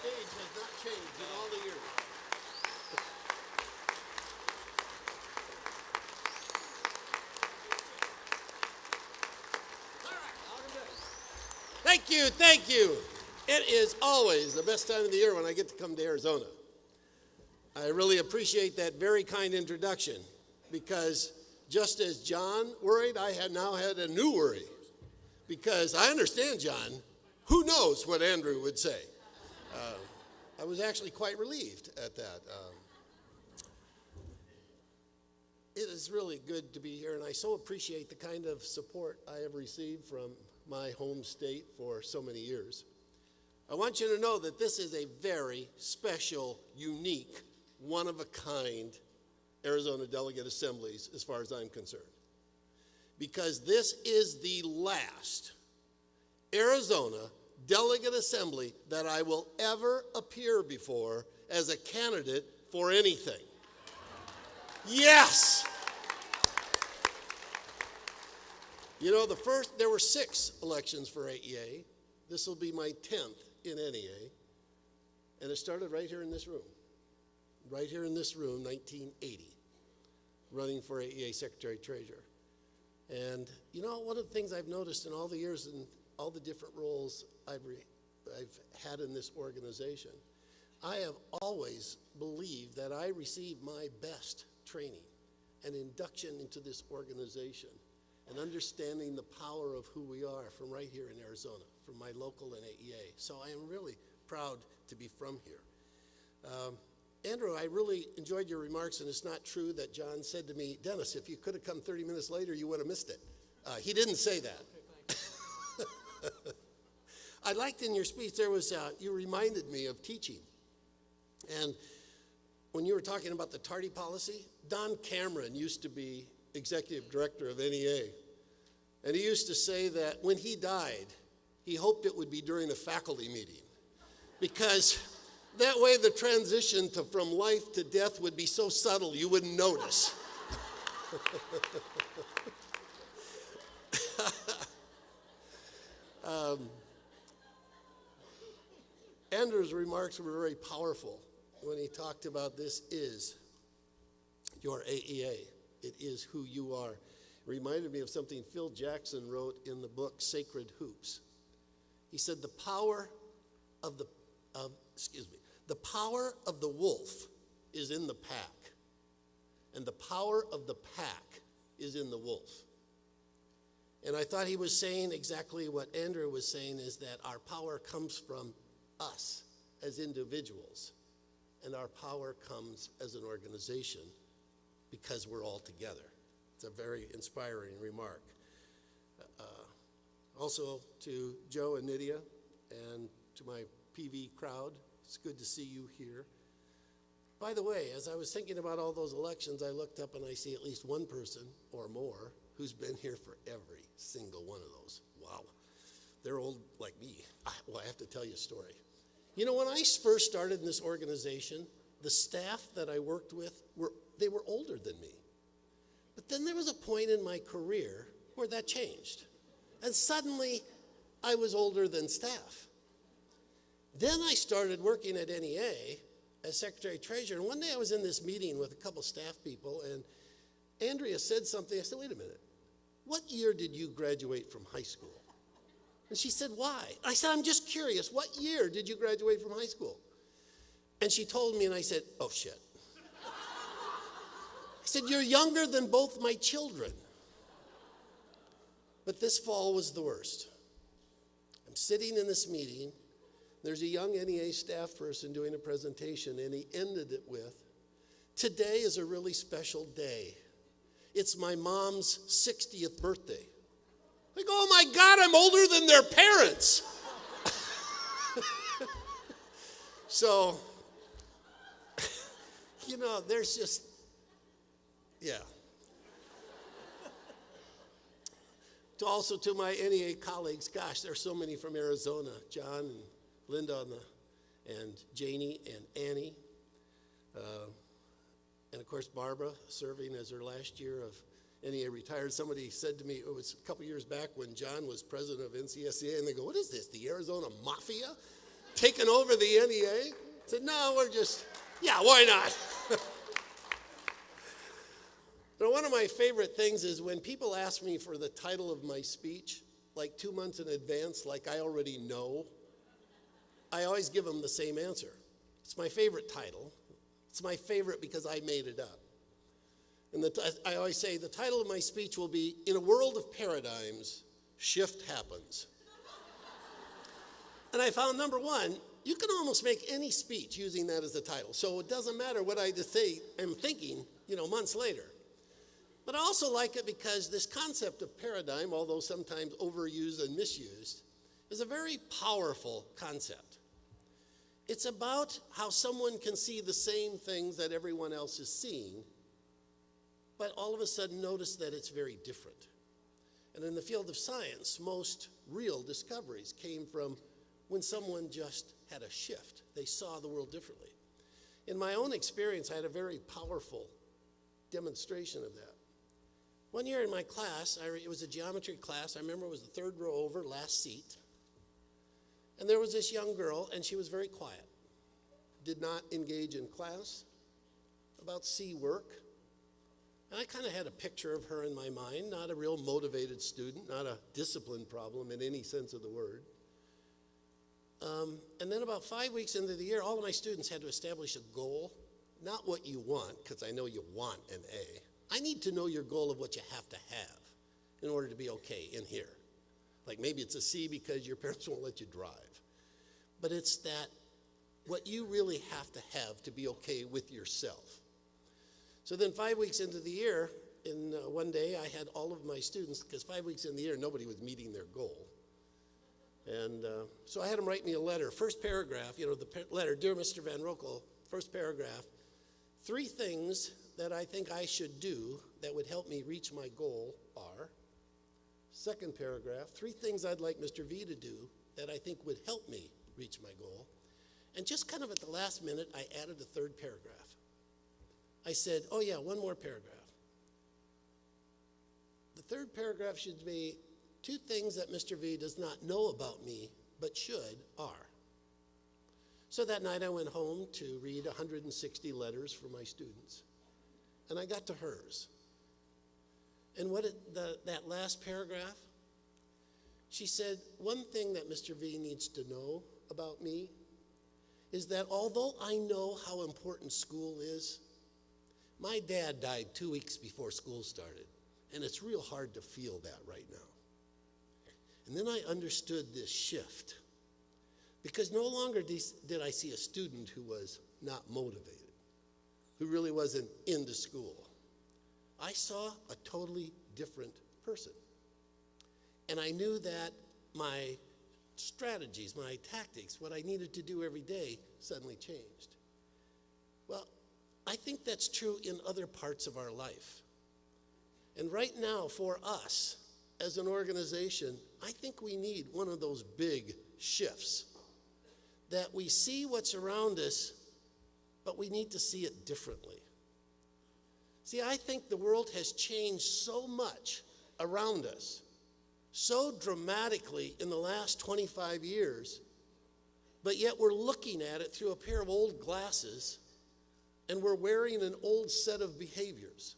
stage has not changed in all the years. Thank you, thank you. It is always the best time of the year when I get to come to Arizona. I really appreciate that very kind introduction because just as John worried, I had now had a new worry because I understand John. Who knows what Andrew would say? I was actually quite relieved at that. It is really good to be here, and I so appreciate the kind of support I have received from my home state for so many years. I want you to know that this is a very special, unique, one-of-a-kind Arizona Delegate Assemblies as far as I'm concerned. Because this is the last Arizona Delegate Assembly that I will ever appear before as a candidate for anything. Yes! You know, there were 6 elections for AEA. This will be my 10th in NEA. And it started right here in this room. Right here in this room, 1980, running for AEA Secretary-Treasurer. And you know, one of the things I've noticed in all the years and all the different roles I've had in this organization, I have always believed that I received my best training and induction into this organization and understanding the power of who we are from right here in Arizona, from my local and AEA. So I am really proud to be from here. Andrew, I really enjoyed your remarks, and it's not true that John said to me, Dennis, if you could have come 30 minutes later, you would have missed it. He didn't say that. Okay, I liked in your speech, you reminded me of teaching. And when you were talking about the tardy policy, Don Cameron used to be executive director of NEA. And he used to say that when he died, he hoped it would be during a faculty meeting. Because that way the transition from life to death would be so subtle you wouldn't notice. Andrew's remarks were very powerful when he talked about this is your AEA. It is who you are. It reminded me of something Phil Jackson wrote in the book Sacred Hoops. He said the power of the power of the wolf is in the pack, and the power of the pack is in the wolf. And I thought he was saying exactly what Andrew was saying, is that our power comes from us as individuals, and our power comes as an organization because we're all together. It's a very inspiring remark. Also to Joe and Nydia and to my PV crowd, it's good to see you here. By the way, as I was thinking about all those elections, I looked up and I see at least one person or more who's been here for every single one of those. Wow. They're old like me. Well, I have to tell you a story. You know, when I first started in this organization, the staff that I worked with, they were older than me. But then there was a point in my career where that changed. And suddenly, I was older than staff. Then I started working at NEA as Secretary-Treasurer. And one day I was in this meeting with a couple staff people, and Andrea said something. I said, wait a minute. What year did you graduate from high school? And she said, why? I said, I'm just curious. What year did you graduate from high school? And she told me, and I said, oh, shit. I said, you're younger than both my children. But this fall was the worst. I'm sitting in this meeting. There's a young NEA staff person doing a presentation, and he ended it with, today is a really special day. It's my mom's 60th birthday. I go, oh my God, I'm older than their parents. So, you know, there's just, yeah. Also to my NEA colleagues, gosh, there's so many from Arizona, John and Linda and Janie and Annie. And of course, Barbara serving as her last year of NEA retired. Somebody said to me, it was a couple years back when John was president of NCSCA, and they go, what is this, the Arizona Mafia? taken over the NEA? I said, no, yeah, why not? One of my favorite things is when people ask me for the title of my speech, like 2 months in advance, like I already know, I always give them the same answer. It's my favorite title. It's my favorite because I made it up. And I always say the title of my speech will be, In a World of Paradigms, Shift Happens. And I found, number one, you can almost make any speech using that as the title. So it doesn't matter what I just say, I'm thinking, months later. But I also like it because this concept of paradigm, although sometimes overused and misused, is a very powerful concept. It's about how someone can see the same things that everyone else is seeing, but all of a sudden notice that it's very different. And in the field of science, most real discoveries came from when someone just had a shift. They saw the world differently. In my own experience, I had a very powerful demonstration of that. One year in my class, it was a geometry class. I remember it was the third row over, last seat. And there was this young girl, and she was very quiet. Did not engage in class, about C work. And I kind of had a picture of her in my mind, not a real motivated student, not a discipline problem in any sense of the word. And then about 5 weeks into the year, all of my students had to establish a goal, not what you want, because I know you want an A. I need to know your goal of what you have to have in order to be okay in here. Like maybe it's a C because your parents won't let you drive. But it's that what you really have to be okay with yourself. So then 5 weeks into the year, one day I had all of my students, because 5 weeks in the year nobody was meeting their goal. And so I had them write me a letter. First paragraph, the letter, Dear Mr. Van Roekel, first paragraph, 3 things that I think I should do that would help me reach my goal are, second paragraph, 3 things I'd like Mr. V to do that I think would help me reach my goal. And just kind of at the last minute, I added a third paragraph. I said, oh yeah, one more paragraph. The third paragraph should be 2 things that Mr. V does not know about me, but should are. So that night I went home to read 160 letters for my students. And I got to hers. And that last paragraph, she said, one thing that Mr. V needs to know about me is that although I know how important school is, my dad died 2 weeks before school started, and it's real hard to feel that right now. And then I understood this shift, because no longer did I see a student who was not motivated, who really wasn't into school. I saw a totally different person. And I knew that my strategies, my tactics, what I needed to do every day suddenly changed. Well, I think that's true in other parts of our life. And right now, for us, as an organization, I think we need one of those big shifts, that we see what's around us, but we need to see it differently. See, I think the world has changed so much around us, so dramatically in the last 25 years, but yet we're looking at it through a pair of old glasses, and we're wearing an old set of behaviors.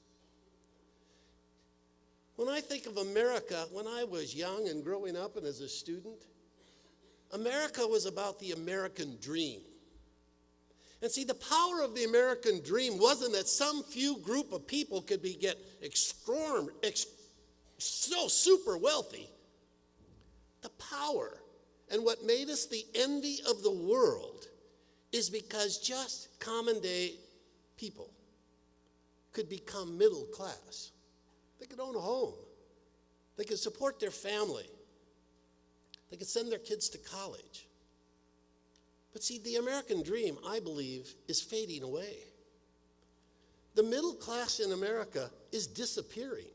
When I think of America, when I was young and growing up and as a student, America was about the American dream. And see, the power of the American dream wasn't that some few group of people could get so super wealthy. The power and what made us the envy of the world is because just common day people could become middle class. They could own a home. They could support their family. They could send their kids to college. But see, the American dream, I believe, is fading away. The middle class in America is disappearing.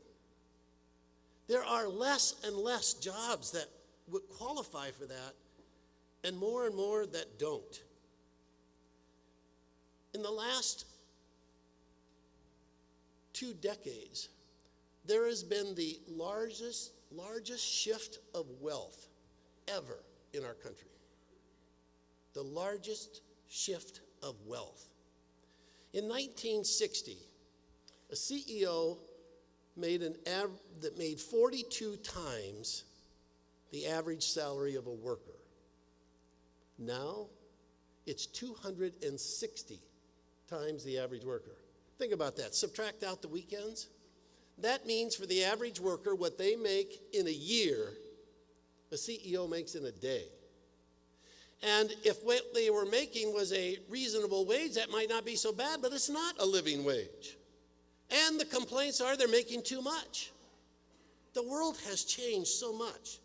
There are less and less jobs that would qualify for that, and more that don't. In the last 2 decades, there has been the largest shift of wealth ever in our country. the largest shift of wealth. In 1960, a CEO that made 42 times the average salary of a worker. Now, it's 260 times the average worker. Think about that. Subtract out the weekends. That means for the average worker, what they make in a year, a CEO makes in a day. And if what they were making was a reasonable wage, that might not be so bad, but it's not a living wage. And the complaints are they're making too much. The world has changed so much.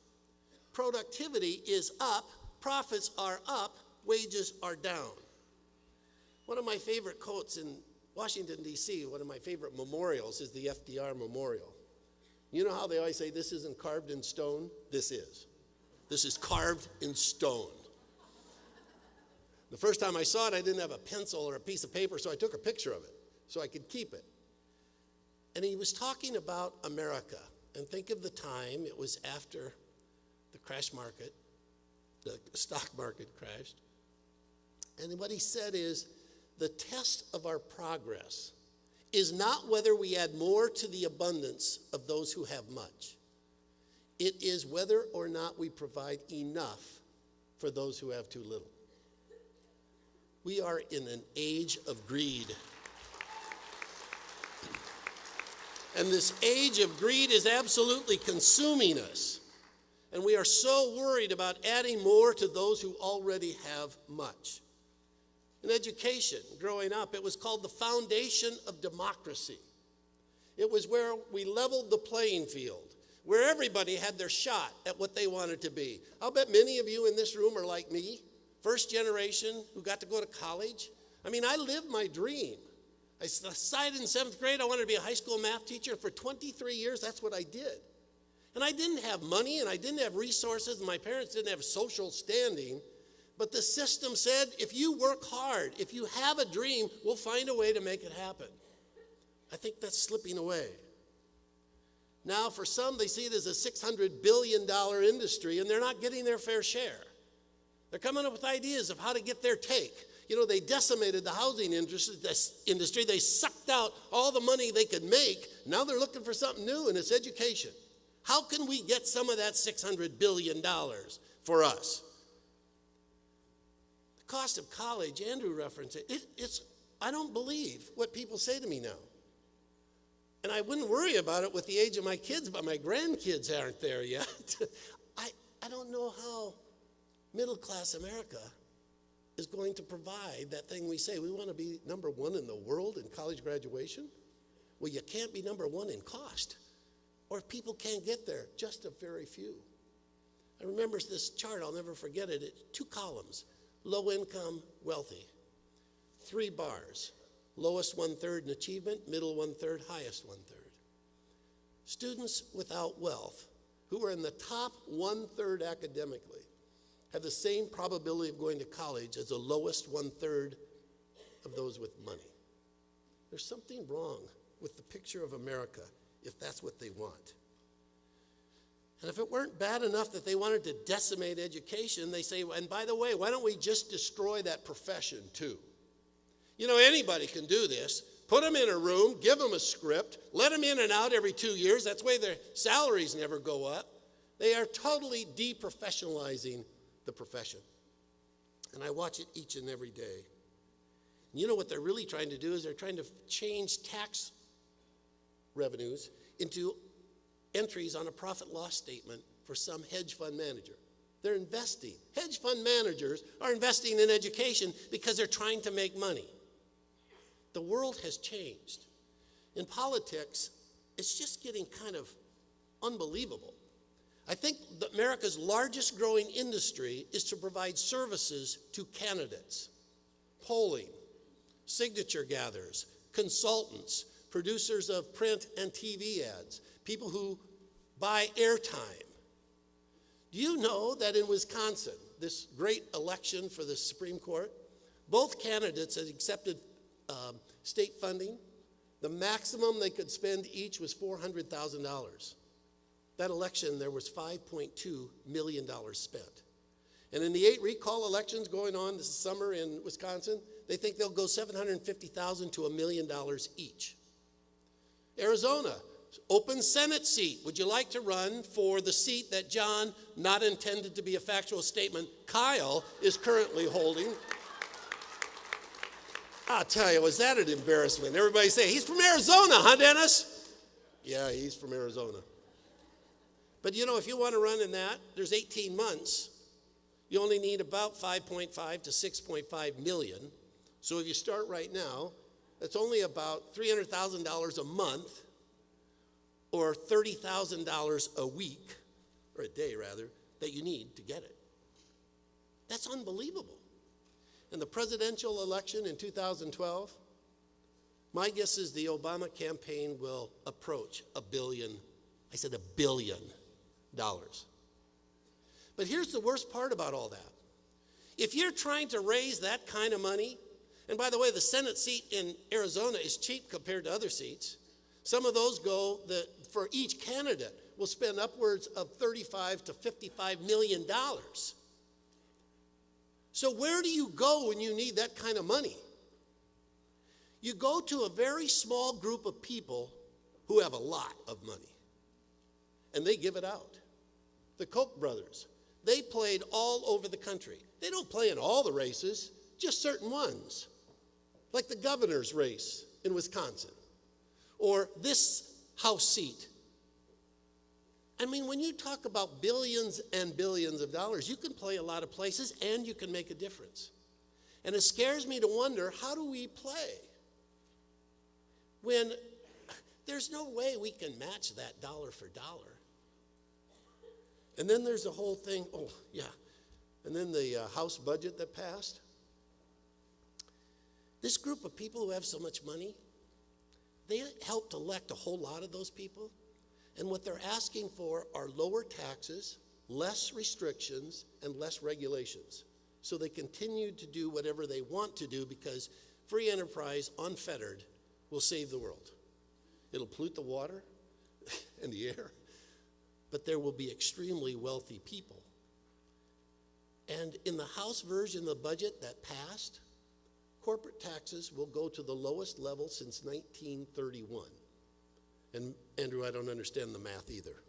Productivity is up, profits are up, wages are down. One of my favorite quotes in Washington, D.C., one of my favorite memorials is the FDR Memorial. You know how they always say this isn't carved in stone? This is. This is carved in stone. The first time I saw it, I didn't have a pencil or a piece of paper, so I took a picture of it so I could keep it. And he was talking about America. And think of the time, it was after the crash market, the stock market crashed. And what he said is, the test of our progress is not whether we add more to the abundance of those who have much. It is whether or not we provide enough for those who have too little. We are in an age of greed. And this age of greed is absolutely consuming us. And we are so worried about adding more to those who already have much. In education, growing up, it was called the foundation of democracy. It was where we leveled the playing field, where everybody had their shot at what they wanted to be. I'll bet many of you in this room are like me, first generation who got to go to college. I mean, I lived my dream. I decided in 7th grade I wanted to be a high school math teacher. For 23 years, that's what I did. And I didn't have money, and I didn't have resources, and my parents didn't have social standing. But the system said, if you work hard, if you have a dream, we'll find a way to make it happen. I think that's slipping away. Now, for some, they see it as a $600 billion industry, and they're not getting their fair share. They're coming up with ideas of how to get their take. You know, they decimated the housing industry. They sucked out all the money they could make. Now they're looking for something new, and it's education. How can we get some of that $600 billion for us? The cost of college, Andrew referenced it. I don't believe what people say to me now. And I wouldn't worry about it with the age of my kids, but my grandkids aren't there yet. I don't know how middle-class America is going to provide that thing we say. We want to be number one in the world in college graduation. Well, you can't be number one in cost. Or if people can't get there, just a very few. I remember this chart, I'll never forget it. It's 2 columns, low income, wealthy. 3 bars, lowest 1/3 in achievement, middle 1/3, highest 1/3. Students without wealth, who are in the top 1/3 academically, have the same probability of going to college as the lowest 1/3 of those with money. There's something wrong with the picture of America if that's what they want. And if it weren't bad enough that they wanted to decimate education, they say, and by the way, why don't we just destroy that profession too? You know, anybody can do this. Put them in a room, give them a script, let them in and out every 2 years. That's why their salaries never go up. They are totally deprofessionalizing the profession. And I watch it each and every day. And you know what they're really trying to do is they're trying to change tax revenues into entries on a profit loss statement for some hedge fund manager. They're investing. Hedge fund managers are investing in education because they're trying to make money. The world has changed. In politics, it's just getting kind of unbelievable. I think that America's largest growing industry is to provide services to candidates, polling, signature gatherers, consultants, producers of print and TV ads, people who buy airtime. Do you know that in Wisconsin, this great election for the Supreme Court, both candidates had accepted state funding? The maximum they could spend each was $400,000. That election, there was $5.2 million spent. And in the 8 recall elections going on this summer in Wisconsin, they think they'll go $750,000 to $1 million each. Arizona, open Senate seat. Would you like to run for the seat that John, not intended to be a factual statement, Kyle is currently holding? I'll tell you, was that an embarrassment? Everybody say, he's from Arizona, huh, Dennis? Yeah, he's from Arizona. But you know, if you want to run in that, there's 18 months. You only need about 5.5 to 6.5 million. So if you start right now, that's only about $300,000 a month or $30,000 a week, or a day rather, that you need to get it. That's unbelievable. And the presidential election in 2012, my guess is the Obama campaign will approach $1 billion. I said $1 billion. But here's the worst part about all that. If you're trying to raise that kind of money, and by the way, the Senate seat in Arizona is cheap compared to other seats. Some of those for each candidate will spend upwards of $35 to $55 million. So where do you go when you need that kind of money? You go to a very small group of people who have a lot of money, and they give it out. The Koch brothers, they played all over the country. They don't play in all the races, just certain ones, like the governor's race in Wisconsin, or this House seat. I mean, when you talk about billions and billions of dollars, you can play a lot of places and you can make a difference. And it scares me to wonder, how do we play when there's no way we can match that dollar for dollar? And then there's the whole thing, and then the House budget that passed. This group of people who have so much money, they helped elect a whole lot of those people. And what they're asking for are lower taxes, less restrictions, and less regulations. So they continue to do whatever they want to do because free enterprise, unfettered, will save the world. It'll pollute the water and the air, but there will be extremely wealthy people. And in the House version of the budget that passed, corporate taxes will go to the lowest level since 1931. And Andrew, I don't understand the math either.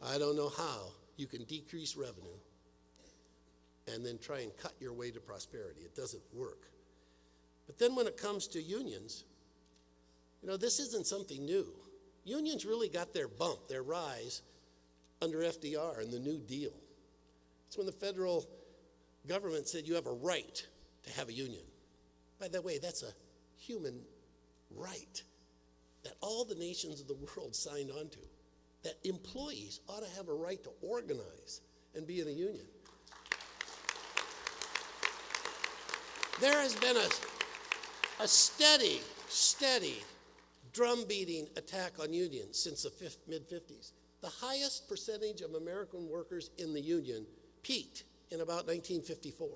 I don't know how you can decrease revenue and then try and cut your way to prosperity. It doesn't work. But then when it comes to unions, this isn't something new. Unions really got their bump, their rise under FDR and the New Deal. It's when the federal government said you have a right to have a union. By the way, that's a human right that all the nations of the world signed on to, that employees ought to have a right to organize and be in a union. There has been a steady drum-beating attack on unions since the mid-50s. The highest percentage of American workers in the union peaked in about 1954.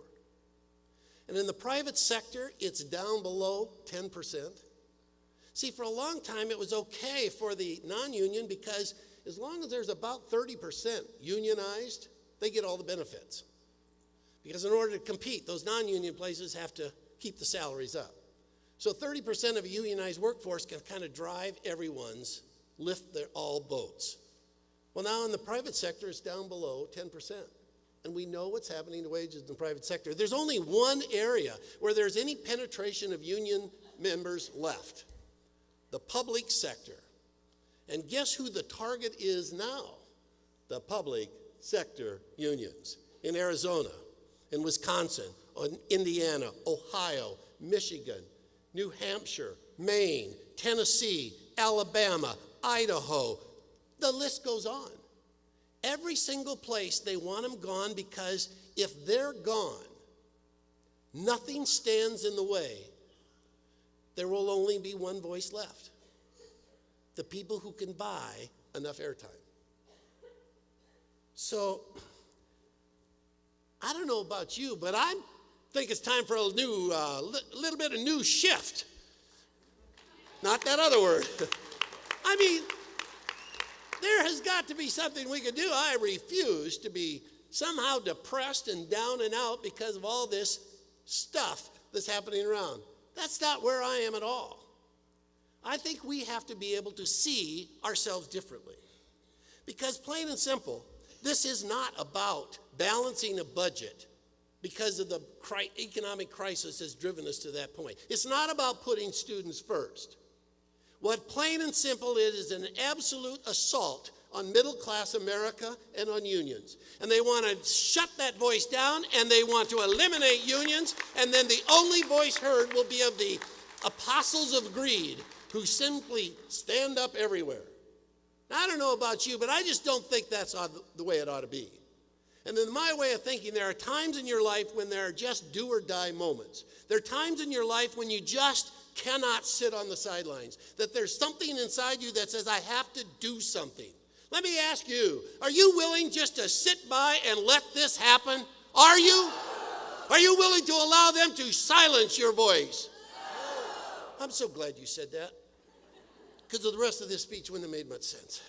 And in the private sector, it's down below 10%. See, for a long time, it was okay for the non-union because as long as there's about 30% unionized, they get all the benefits. Because in order to compete, those non-union places have to keep the salaries up. So 30% of a unionized workforce can kind of drive everyone's, lift all boats. Well, now in the private sector, it's down below 10%. And we know what's happening to wages in the private sector. There's only one area where there's any penetration of union members left: the public sector. And guess who the target is now? The public sector unions in Arizona, in Wisconsin, in Indiana, Ohio, Michigan, New Hampshire, Maine, Tennessee, Alabama, Idaho. The list goes on. Every single place they want them gone, because if they're gone, nothing stands in the way. There will only be one voice left: the people who can buy enough airtime. So, I don't know about you, but I think it's time for a new, little bit of new shift. Not that other word. There has got to be something we can do. I refuse to be somehow depressed and down and out because of all this stuff that's happening around. That's not where I am at all. I think we have to be able to see ourselves differently. Because plain and simple, this is not about balancing a budget because of the economic crisis has driven us to that point. It's not about putting students first. What plain and simple is an absolute assault on middle-class America and on unions. And they want to shut that voice down, and they want to eliminate unions, and then the only voice heard will be of the apostles of greed who simply stand up everywhere. Now, I don't know about you, but I just don't think that's the way it ought to be. And in my way of thinking, there are times in your life when there are just do or die moments. There are times in your life when you just cannot sit on the sidelines, that there's something inside you that says, I have to do something. Let me ask you, are you willing just to sit by and let this happen? Are you? Are you willing to allow them to silence your voice? I'm so glad you said that, because the rest of this speech wouldn't have made much sense.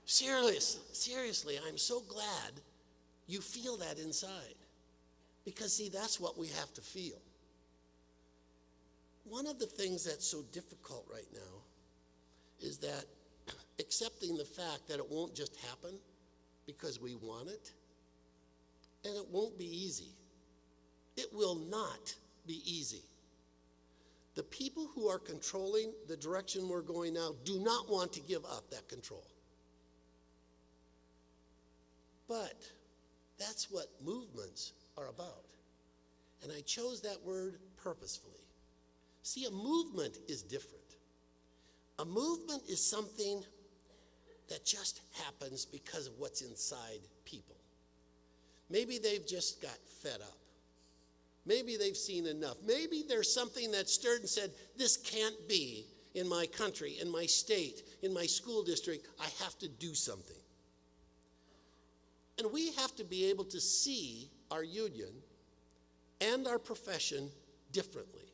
Seriously, I'm so glad you feel that inside. Because, see, that's what we have to feel. One of the things that's so difficult right now is that accepting the fact that it won't just happen because we want it, and it won't be easy. It will not be easy. The people who are controlling the direction we're going now do not want to give up that control. But that's what movements are about. And I chose that word purposefully. See, a movement is different. A movement is something that just happens because of what's inside people. Maybe they've just got fed up. Maybe they've seen enough. Maybe there's something that stirred and said, this can't be in my country, in my state, in my school district. I have to do something. And we have to be able to see our union and our profession differently.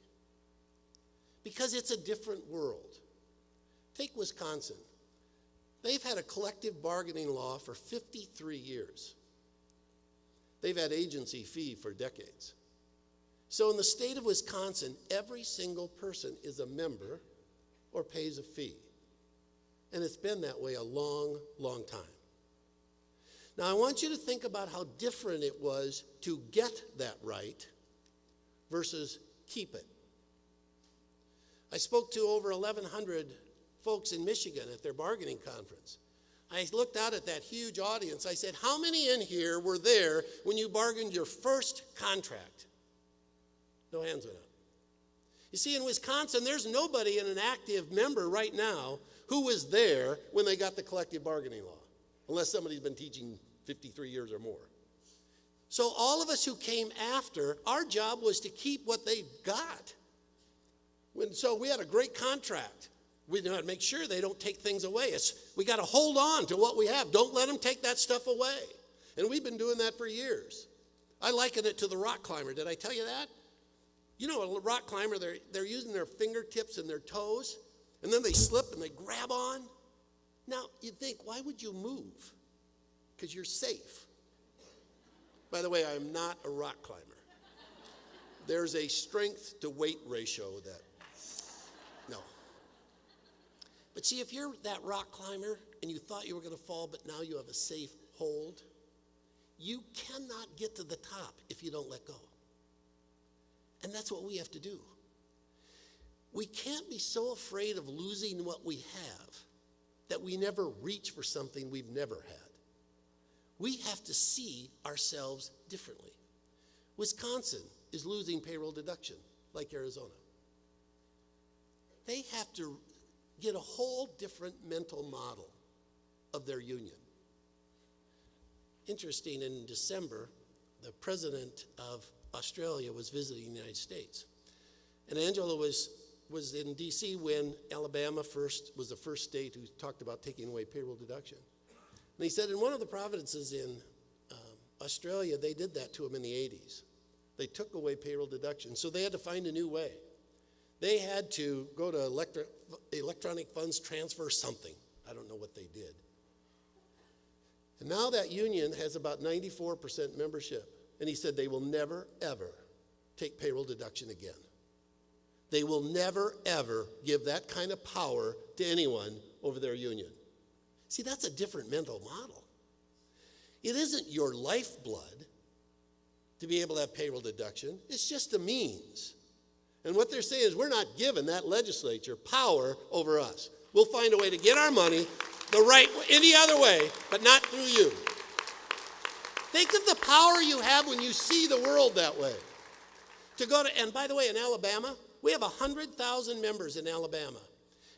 Because it's a different world. Take Wisconsin. They've had a collective bargaining law for 53 years. They've had agency fee for decades. So in the state of Wisconsin, every single person is a member or pays a fee. And it's been that way a long, long time. Now I want you to think about how different it was to get that right versus keep it. I spoke to over 1,100 folks in Michigan at their bargaining conference. I looked out at that huge audience. I said, how many in here were there when you bargained your first contract? No hands went up. You see, in Wisconsin, there's nobody in an active member right now who was there when they got the collective bargaining law, unless somebody's been teaching 53 years or more. So all of us who came after, our job was to keep what they got. So we had a great contract. We had to make sure they don't take things away. We got to hold on to what we have. Don't let them take that stuff away. And we've been doing that for years. I liken it to the rock climber. Did I tell you that? You know, a rock climber, they're using their fingertips and their toes, and then they slip and they grab on. Now, you'd think, why would you move? Because you're safe. By the way, I am not a rock climber. There's a strength to weight ratio that, no. But see, if you're that rock climber and you thought you were going to fall, but now you have a safe hold, you cannot get to the top if you don't let go. And that's what we have to do. We can't be so afraid of losing what we have that we never reach for something we've never had. We have to see ourselves differently. Wisconsin is losing payroll deduction, like Arizona. They have to get a whole different mental model of their union. Interesting, in December, the president of Australia was visiting the United States. And Angela was in D.C. when Alabama was the first state who talked about taking away payroll deduction. And he said in one of the provinces in Australia, they did that to them in the 80s. They took away payroll deduction, so they had to find a new way. They had to go to electronic funds transfer something. I don't know what they did. And Now that union has about 94% membership. And he said they will never, ever take payroll deduction again. They will never, ever give that kind of power to anyone over their union. See, that's a different mental model. It isn't your lifeblood to be able to have payroll deduction. It's just a means. And what they're saying is we're not giving that legislature power over us. We'll find a way to get our money the right way, any other way, but not through you. Think of the power you have when you see the world that way. And by the way, in Alabama, we have 100,000 members in Alabama.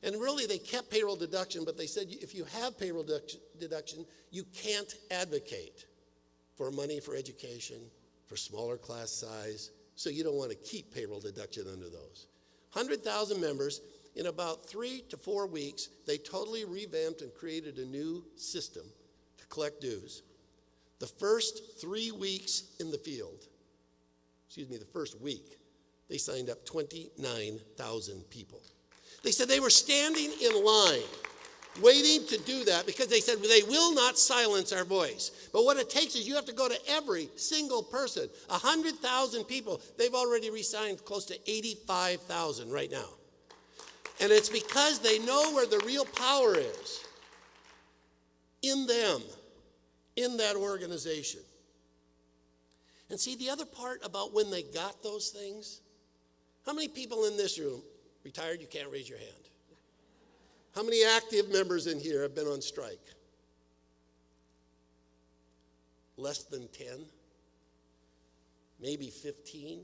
And really, they kept payroll deduction, but they said if you have payroll deduction, you can't advocate for money for education, for smaller class size, so you don't want to keep payroll deduction under those. 100,000 members. In about 3 to 4 weeks, they totally revamped and created a new system to collect dues. The first 3 weeks in the field, the first week, they signed up 29,000 people. They said they were standing in line, waiting to do that because they said they will not silence our voice. But what it takes is you have to go to every single person. 100,000 people. They've already re-signed close to 85,000 right now. And it's because they know where the real power is. In them. In that organization. And see, the other part about when they got those things, how many people in this room, retired, you can't raise your hand? How many active members in here have been on strike? Less than 10? Maybe 15?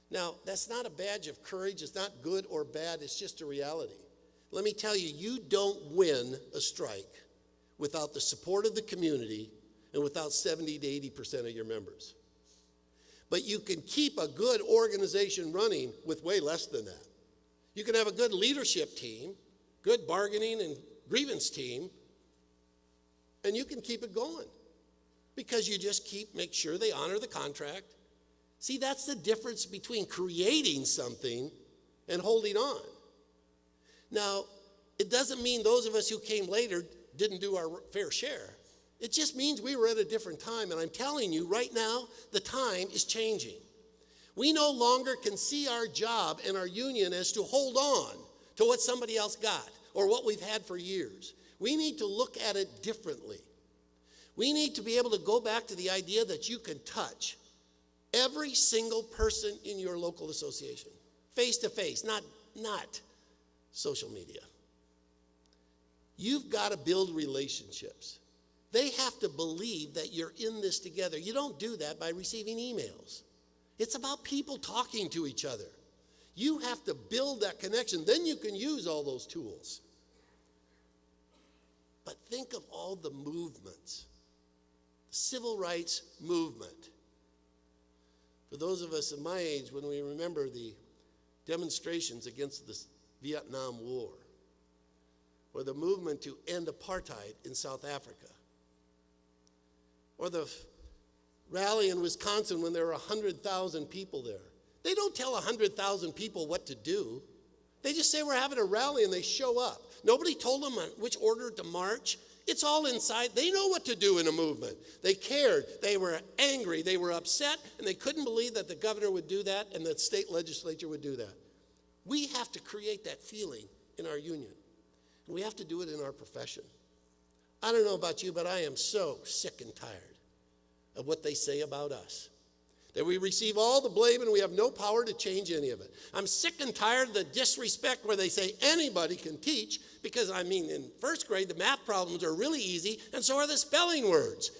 Now, that's not a badge of courage. It's not good or bad. It's just a reality. Let me tell you, you don't win a strike without the support of the community and without 70 to 80% of your members. But you can keep a good organization running with way less than that. You can have a good leadership team, good bargaining and grievance team, and you can keep it going because you just make sure they honor the contract. See, that's the difference between creating something and holding on. Now, it doesn't mean those of us who came later didn't do our fair share. It just means we were at a different time, and I'm telling you right now, the time is changing. We no longer can see our job and our union as to hold on to what somebody else got or what we've had for years. We need to look at it differently. We need to be able to go back to the idea that you can touch every single person in your local association, face to face, not social media. You've got to build relationships. They have to believe that you're in this together. You don't do that by receiving emails. It's about people talking to each other. You have to build that connection. Then you can use all those tools. But think of all the movements. The civil rights movement. For those of us of my age, when we remember the demonstrations against the Vietnam War, or the movement to end apartheid in South Africa, or the rally in Wisconsin when there were 100,000 people there. They don't tell 100,000 people what to do. They just say we're having a rally and they show up. Nobody told them on which order to march. It's all inside. They know what to do in a movement. They cared. They were angry. They were upset, and they couldn't believe that the governor would do that and that state legislature would do that. We have to create that feeling in our union. And we have to do it in our profession. I don't know about you, but I am so sick and tired of what they say about us. That we receive all the blame and we have no power to change any of it. I'm sick and tired of the disrespect where they say anybody can teach because, in first grade, the math problems are really easy and so are the spelling words.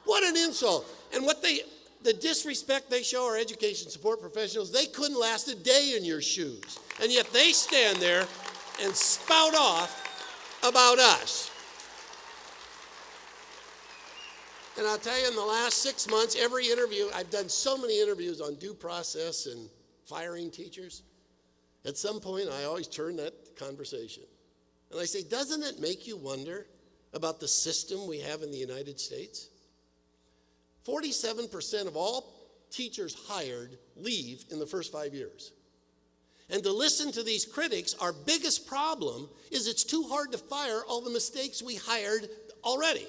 What an insult. And the disrespect they show our education support professionals, they couldn't last a day in your shoes. And yet they stand there and spout off about us. And I'll tell you, in the last 6 months, every interview, I've done so many interviews on due process and firing teachers. At some point, I always turn that conversation. And I say, doesn't it make you wonder about the system we have in the United States? 47% of all teachers hired leave in the first 5 years. And to listen to these critics, our biggest problem is it's too hard to fire all the mistakes we hired already.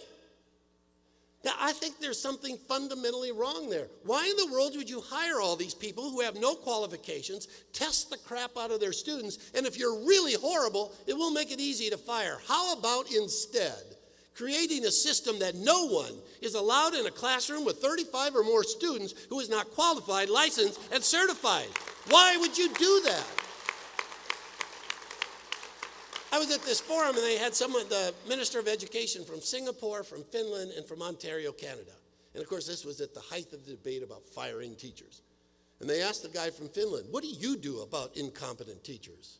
Now, I think there's something fundamentally wrong there. Why in the world would you hire all these people who have no qualifications, test the crap out of their students, and if you're really horrible, it will make it easy to fire? How about instead creating a system that no one is allowed in a classroom with 35 or more students who is not qualified, licensed, and certified? Why would you do that? I was at this forum and they had someone, the Minister of Education from Singapore, from Finland, and from Ontario, Canada. And of course, this was at the height of the debate about firing teachers. And they asked the guy from Finland, what do you do about incompetent teachers?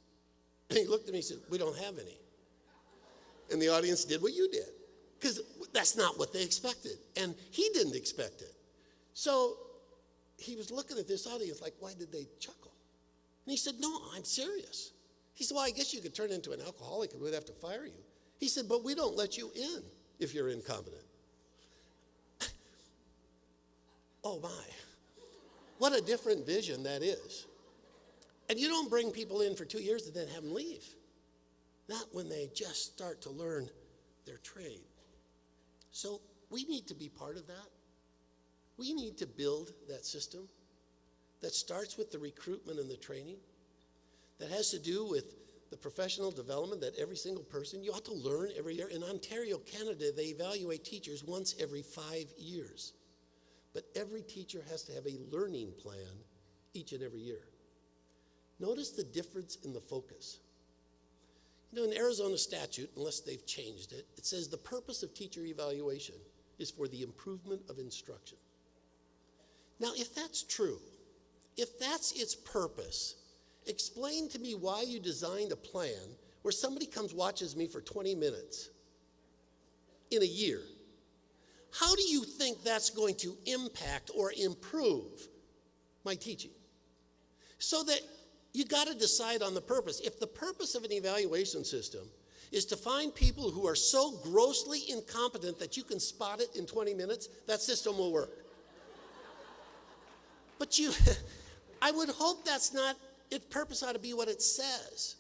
And he looked at me and said, we don't have any. And the audience did what you did, because that's not what they expected. And he didn't expect it. So he was looking at this audience like, why did they chuckle? And he said, no, I'm serious. He said, well, I guess you could turn into an alcoholic and we'd have to fire you. He said, but we don't let you in if you're incompetent. Oh, my. What a different vision that is. And you don't bring people in for 2 years and then have them leave. Not when they just start to learn their trade. So we need to be part of that. We need to build that system that starts with the recruitment and the training, that has to do with the professional development that every single person, you ought to learn every year. In Ontario, Canada, they evaluate teachers once every 5 years. But every teacher has to have a learning plan each and every year. Notice the difference in the focus. You know, in Arizona statute, unless they've changed it, it says the purpose of teacher evaluation is for the improvement of instruction. Now, if that's true, if that's its purpose, explain to me why you designed a plan where somebody comes watches me for 20 minutes in a year. How do you think that's going to impact or improve my teaching? So that you got to decide on the purpose. If the purpose of an evaluation system is to find people who are so grossly incompetent that you can spot it in 20 minutes, that system will work. But I would hope that's not. Its purpose ought to be what it says.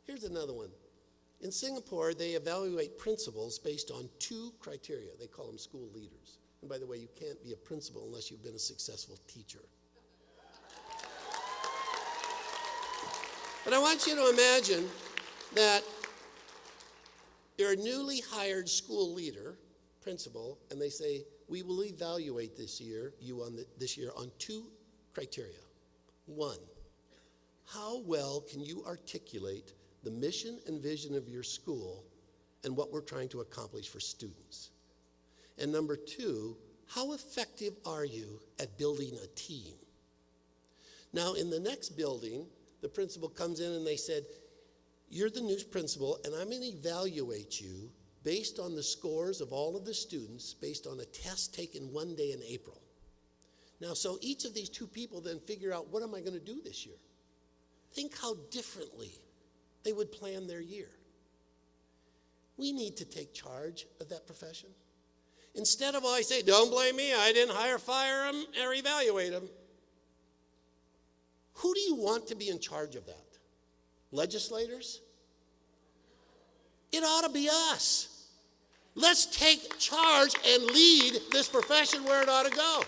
Here's another one. In Singapore, they evaluate principals based on 2 criteria. They call them school leaders. And by the way, you can't be a principal unless you've been a successful teacher. But I want you to imagine that you're a newly hired school leader, principal, and they say, we will evaluate this year on 2 criteria. 1, how well can you articulate the mission and vision of your school and what we're trying to accomplish for students? And number 2, how effective are you at building a team? Now, in the next building, the principal comes in and they said, you're the new principal, and I'm going to evaluate you based on the scores of all of the students, based on a test taken one day in April. Now, so each of these 2 people then figure out, what am I going to do this year? Think how differently they would plan their year. We need to take charge of that profession. Instead of always say, don't blame me, I didn't fire them, or evaluate them. Who do you want to be in charge of that? Legislators? It ought to be us. Let's take charge and lead this profession where it ought to go.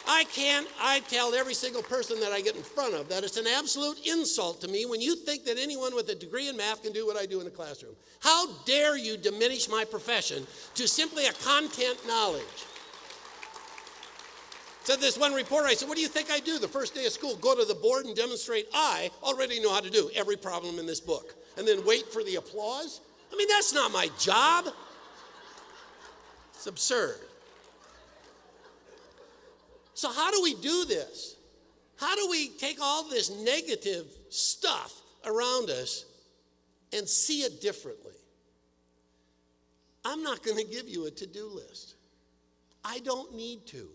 I tell every single person that I get in front of that it's an absolute insult to me when you think that anyone with a degree in math can do what I do in the classroom. How dare you diminish my profession to simply a content knowledge? Said this one reporter, I said, what do you think I do the first day of school? Go to the board and demonstrate I already know how to do every problem in this book. And then wait for the applause? I mean, that's not my job. It's absurd. So how do we do this? How do we take all this negative stuff around us and see it differently? I'm not going to give you a to-do list. I don't need to.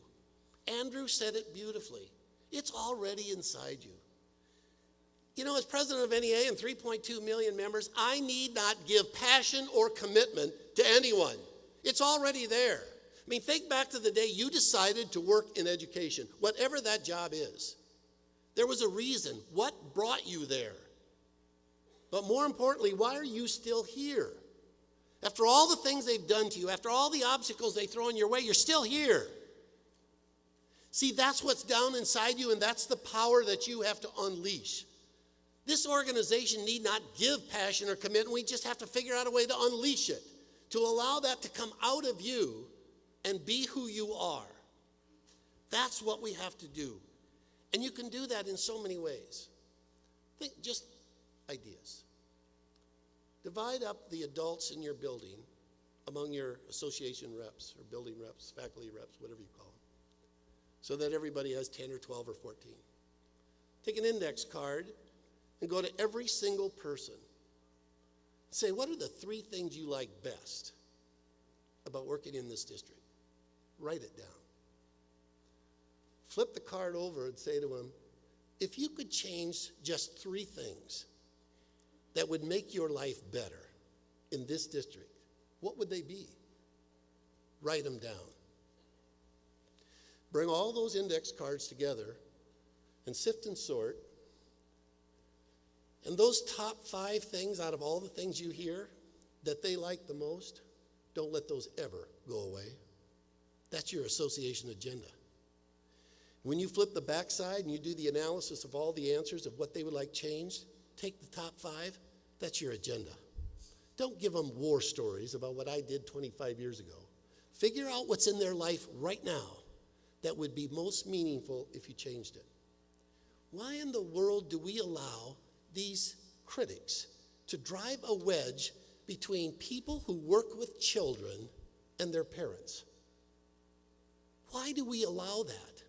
Andrew said it beautifully. It's already inside you. You know, as president of NEA and 3.2 million members, I need not give passion or commitment to anyone. It's already there. I mean, think back to the day you decided to work in education, whatever that job is. There was a reason. What brought you there? But more importantly, why are you still here? After all the things they've done to you, after all the obstacles they throw in your way, you're still here. See, that's what's down inside you, and that's the power that you have to unleash. This organization need not give passion or commitment. We just have to figure out a way to unleash it, to allow that to come out of you and be who you are. That's what we have to do. And you can do that in so many ways. Think just ideas. Divide up the adults in your building among your association reps or building reps, faculty reps, whatever you call them, so that everybody has 10 or 12 or 14. Take an index card and go to every single person. Say, what are the 3 things you like best about working in this district? Write it down. Flip the card over and say to them, if you could change just 3 things that would make your life better in this district, what would they be? Write them down. Bring all those index cards together and sift and sort. And those top 5 things out of all the things you hear that they like the most, don't let those ever go away. That's your association agenda. When you flip the backside and you do the analysis of all the answers of what they would like changed, take the top 5, that's your agenda. Don't give them war stories about what I did 25 years ago. Figure out what's in their life right now that would be most meaningful if you changed it. Why in the world do we allow these critics to drive a wedge between people who work with children and their parents? Why do we allow that?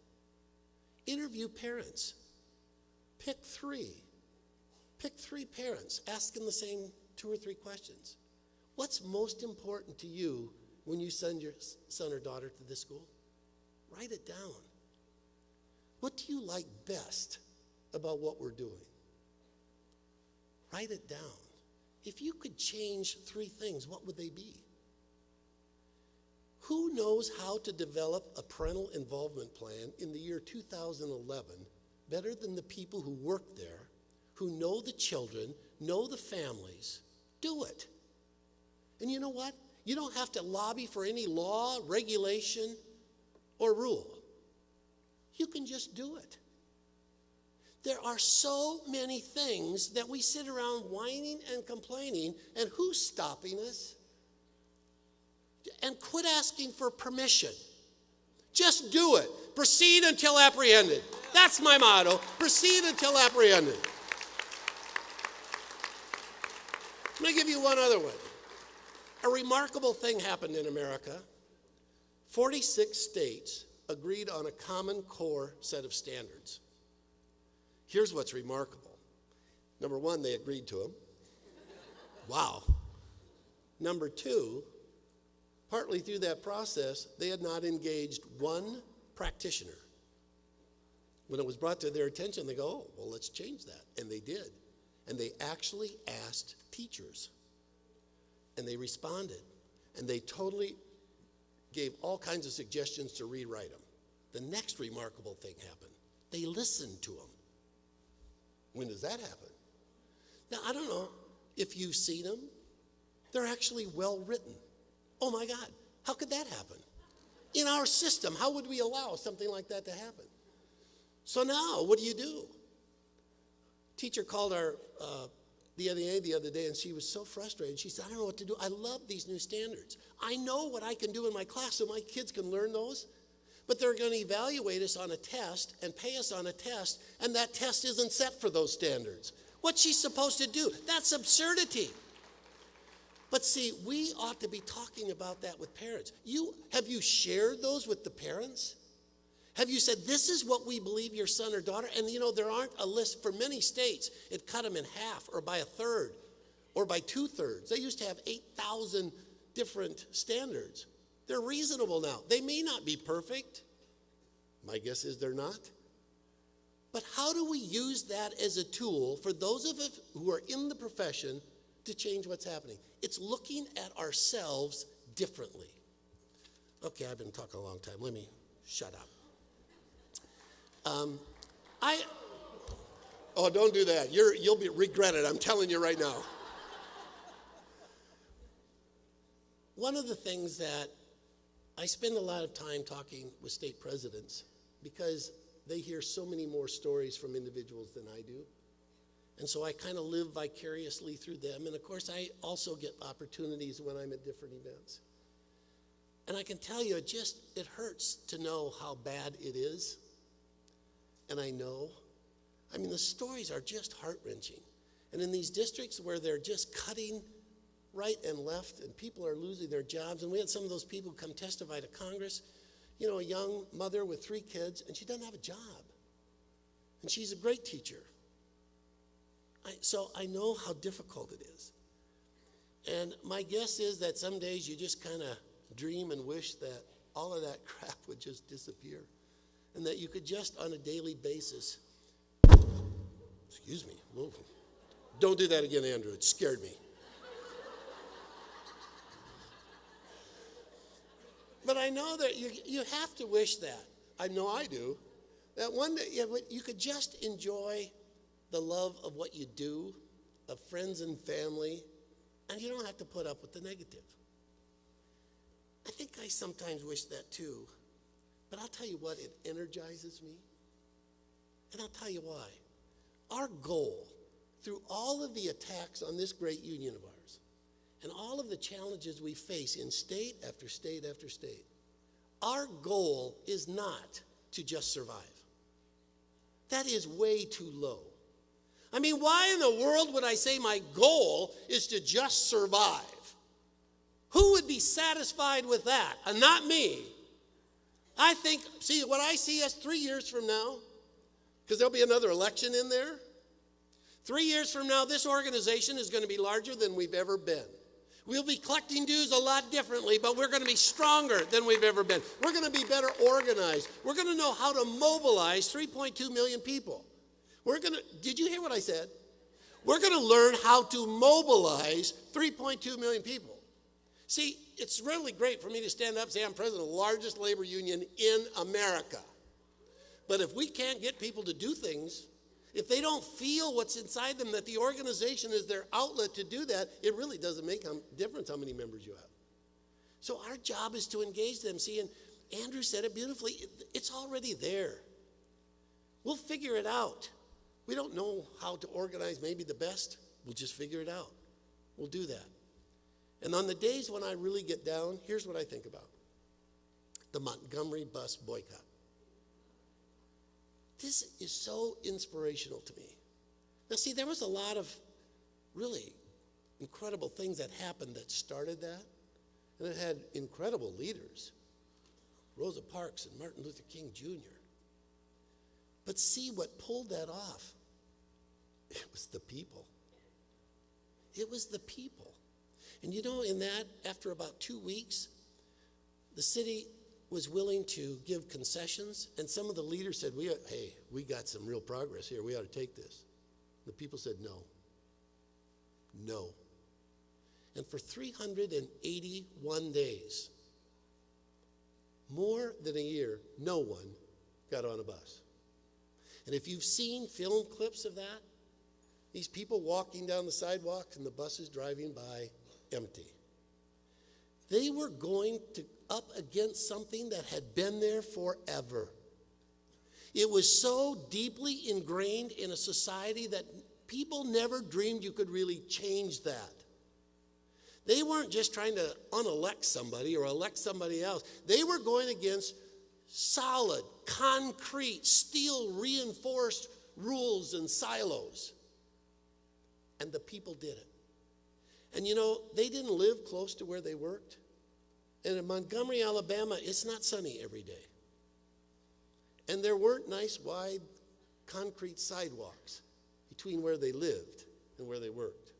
Interview parents. Pick 3. Pick 3 parents. Ask them the same 2 or 3 questions. What's most important to you when you send your son or daughter to this school? Write it down. What do you like best about what we're doing? Write it down. If you could change 3 things, what would they be? Who knows how to develop a parental involvement plan in the year 2011 better than the people who work there, who know the children, know the families? Do it. And you know what? You don't have to lobby for any law, regulation, or rule. You can just do it. There are so many things that we sit around whining and complaining, and who's stopping us? And quit asking for permission. Just do it. Proceed until apprehended. That's my motto. Proceed until apprehended. I'm going to give you one other one. A remarkable thing happened in America. 46 states agreed on a common core set of standards. Here's what's remarkable. Number 1, they agreed to them. Wow. Number 2, partly through that process, they had not engaged one practitioner. When it was brought to their attention, they go, oh, well, let's change that. And they did. And they actually asked teachers. And they responded. And they totally gave all kinds of suggestions to rewrite them. The next remarkable thing happened. They listened to them. When does that happen? Now, I don't know if you've seen them. They're actually well written. Oh my God, how could that happen? In our system, how would we allow something like that to happen? So now, what do? Teacher called the NEA the other day, and she was so frustrated. She said, I don't know what to do. I love these new standards. I know what I can do in my class so my kids can learn those, but they're going to evaluate us on a test and pay us on a test, and that test isn't set for those standards. What's she supposed to do? That's absurdity. But see, we ought to be talking about that with parents. Have you shared those with the parents? Have you said, this is what we believe your son or daughter? And you know, there aren't a list. For many states, it cut them in half or by a third or by 2/3. They used to have 8,000 different standards. They're reasonable now. They may not be perfect. My guess is they're not. But how do we use that as a tool for those of us who are in the profession to change what's happening? It's looking at ourselves differently. Okay, I've been talking a long time. Let me shut up. Don't do that. You'll regret it. I'm telling you right now. one of the things that I spend a lot of time talking with state presidents because they hear so many more stories from individuals than I do. And so I kind of live vicariously through them. And of course, I also get opportunities when I'm at different events. And I can tell you, it hurts to know how bad it is. And I know. I mean, the stories are just heart-wrenching. And in these districts where they're just cutting right and left and people are losing their jobs, and we had some of those people come testify to Congress, you know, a young mother with 3 kids, and she doesn't have a job. And she's a great teacher. So I know how difficult it is. And my guess is that some days you just kind of dream and wish that all of that crap would just disappear. And that you could just on a daily basis, excuse me, whoa. Don't do that again, Andrew, it scared me. But I know that you have to wish that. I know I do. That one day you could just enjoy the love of what you do, of friends and family, and you don't have to put up with the negative. I think I sometimes wish that too. But I'll tell you what, it energizes me. And I'll tell you why. Our goal, through all of the attacks on this great union of ours, and all of the challenges we face in state after state after state, our goal is not to just survive. That is way too low. I mean, why in the world would I say my goal is to just survive? Who would be satisfied with that? And not me. I think, see, what I see us 3 years from now, because there'll be another election in there, 3 years from now, this organization is going to be larger than we've ever been. We'll be collecting dues a lot differently, but we're going to be stronger than we've ever been. We're going to be better organized. We're going to know how to mobilize 3.2 million people. Did you hear what I said? We're going to learn how to mobilize 3.2 million people. See, it's really great for me to stand up and say I'm president of the largest labor union in America. But if we can't get people to do things, if they don't feel what's inside them, that the organization is their outlet to do that, it really doesn't make a difference how many members you have. So our job is to engage them. See, and Andrew said it beautifully, it's already there. We'll figure it out. We don't know how to organize maybe the best. We'll just figure it out. We'll do that. And on the days when I really get down, here's what I think about. The Montgomery bus boycott. This is so inspirational to me. Now, see, there was a lot of really incredible things that happened that started that. And it had incredible leaders. Rosa Parks and Martin Luther King Jr. But see, what pulled that off? It was the people. It was the people. And you know, in that, after about 2 weeks, the city was willing to give concessions, and some of the leaders said, hey, we got some real progress here. We ought to take this. The people said, no. No. And for 381 days, more than a year, no one got on a bus. And if you've seen film clips of that, these people walking down the sidewalks and the buses driving by empty. They were going up against something that had been there forever. It was so deeply ingrained in a society that people never dreamed you could really change that. They weren't just trying to unelect somebody or elect somebody else. They were going against solid, concrete, steel-reinforced rules and silos. And the people did it. And you know, they didn't live close to where they worked. And in Montgomery, Alabama, it's not sunny every day. And there weren't nice, wide, concrete sidewalks between where they lived and where they worked.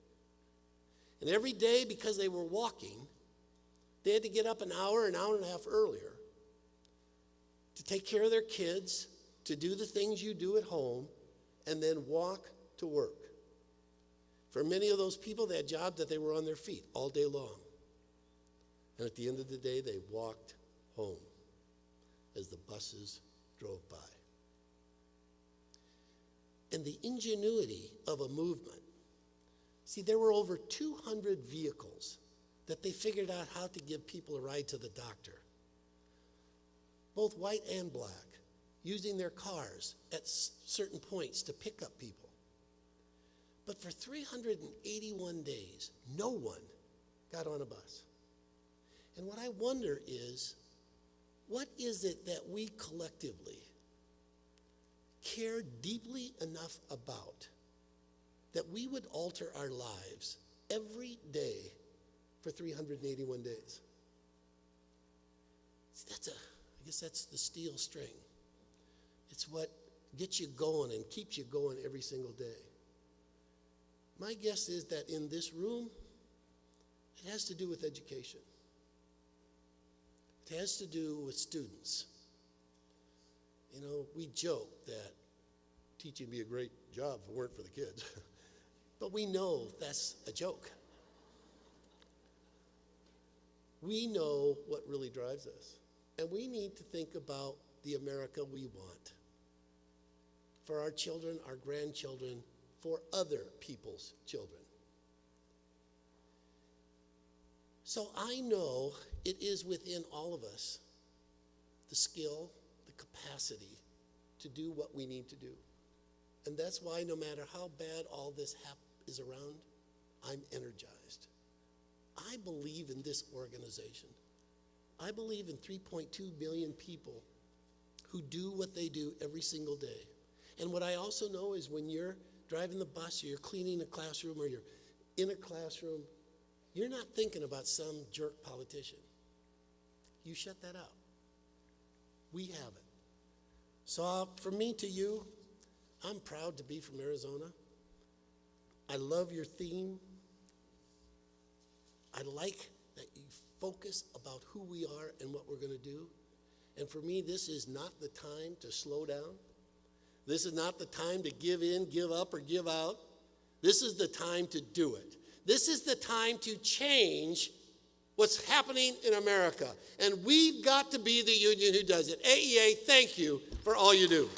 And every day, because they were walking, they had to get up an hour and a half earlier to take care of their kids, to do the things you do at home, and then walk to work. For many of those people, they had jobs that they were on their feet all day long. And at the end of the day, they walked home as the buses drove by. And the ingenuity of a movement. See, there were over 200 vehicles that they figured out how to give people a ride to the doctor, both white and black, using their cars at certain points to pick up people. But for 381 days, no one got on a bus. And what I wonder is, what is it that we collectively care deeply enough about that we would alter our lives every day for 381 days? I guess that's the steel string. It's what gets you going and keeps you going every single day. My guess is that in this room, it has to do with education. It has to do with students. You know, we joke that teaching would be a great job if it weren't for the kids. But we know that's a joke. We know what really drives us. And we need to think about the America we want. For our children, our grandchildren, for other people's children. So I know it is within all of us the skill, the capacity to do what we need to do. And that's why no matter how bad all this is around, I'm energized. I believe in this organization. I believe in 3.2 billion people who do what they do every single day. And what I also know is when you're driving the bus, or you're cleaning a classroom, or you're in a classroom, you're not thinking about some jerk politician. You shut that out. We have it. So from me to you, I'm proud to be from Arizona. I love your theme. I like that you focus about who we are and what we're going to do. And for me, this is not the time to slow down. This is not the time to give in, give up, or give out. This is the time to do it. This is the time to change what's happening in America. And we've got to be the union who does it. AEA, thank you for all you do.